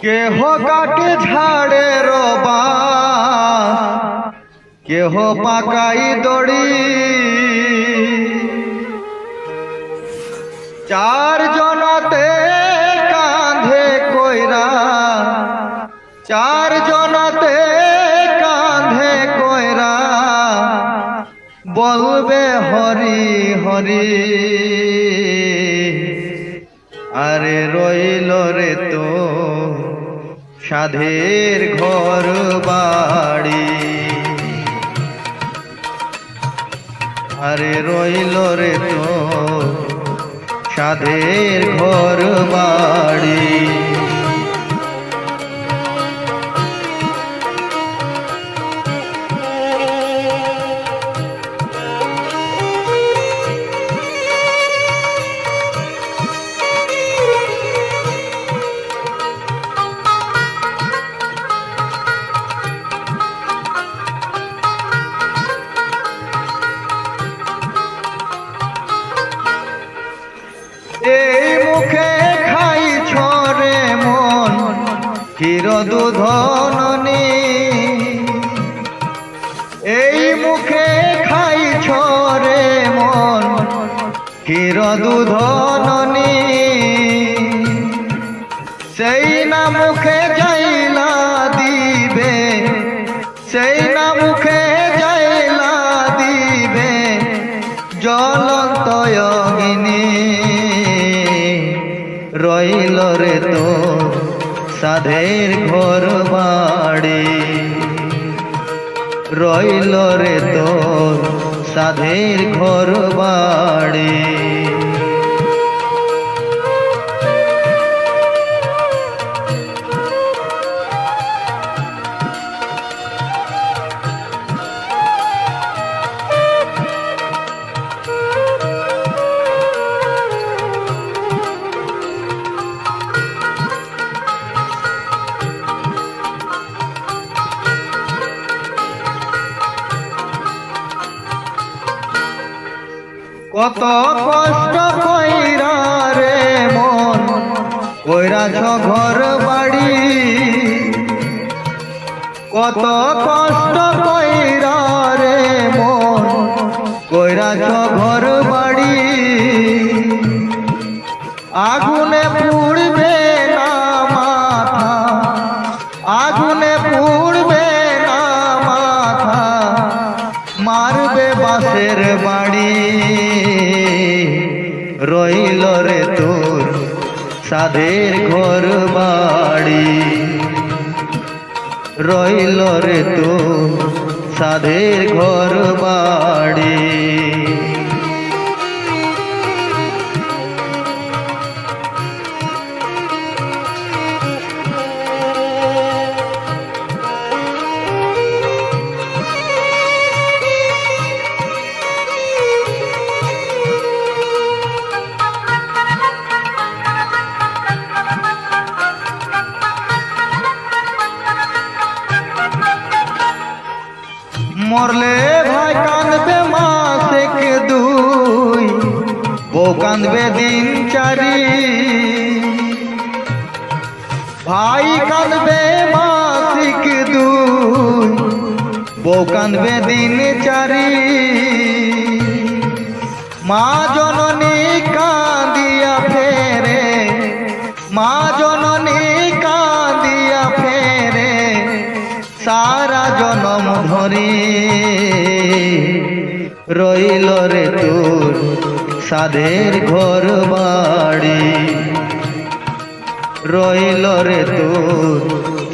কেহ কাটে ঝাড়ের বাঁশ, কেহ পাকাই দড়ি। চার জনতে কাঁধে কইরা, চার জনতে কাঁধে কইরা বলবে হরি হরি। আরে রইল রে তো সাধের ঘর বাড়ি, আরে রইল রে তো সাধের ঘর বাড়ি। এই মুখে খাই ছরে মন ক্ষীর দুধ ননি, এই মুখে খাই ছরে মন ক্ষীর দুধ ননি। সেই না মুখে যাইলা দিবে, সেই না মুখে যাইলা দিবে জ্বলন্ত অগ্নি। রইল রে তো সাধের ঘর বাড়ি, রইল রে তো সাধের ঘর বাড়ি। কত কষ্ট কইরা রে মন কইরাছ ঘর বাড়ি, কত কষ্ট কইরা রে মন কইরাছ ঘর বাড়ি। আগুনে পুড়বে না মাথা, আগুনে পুড়বে না মাথা, মারবে বাঁশের বাড়ি। রইল রে তোর সাধের ঘর বাড়ি, রইল রে তোর সাধের ঘর বাড়ি। মরলে ভাই কাঁদবে মাসেক দুই, বউ কাঁদবে দিন চারি। ভাই কাঁদবে মাসিক দুই, বউ কাঁদবে দিন চারি। মা জননী কাঁদিয়া ফেরে, মা জননী কাঁদিয়া ফেরে সারা জনম ধরি। রইল রে তোর সাধের ঘর বাড়ি, রইল রে তোর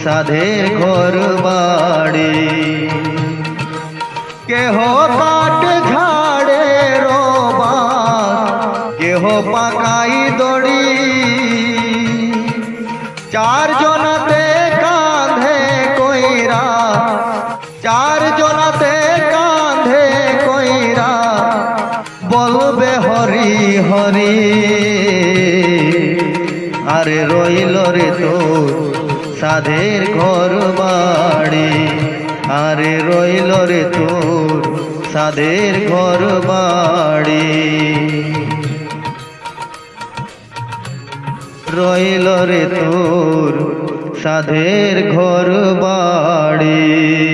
সাধের ঘর বাড়ি। কেহ কাট ঝাড়ের বাঁশ, কেহ পাকাই দড়ি। চার জনতে কাঁধে কইরা, চার জনতে কাঁধে কইরা বলবে হরি হরি। আরে রইল রে তোর সাধের ঘর বাড়ি, আরে রইল রে তোর সাধের ঘর বাড়ি। রইল রে তোর সাধের ঘর বাড়ি।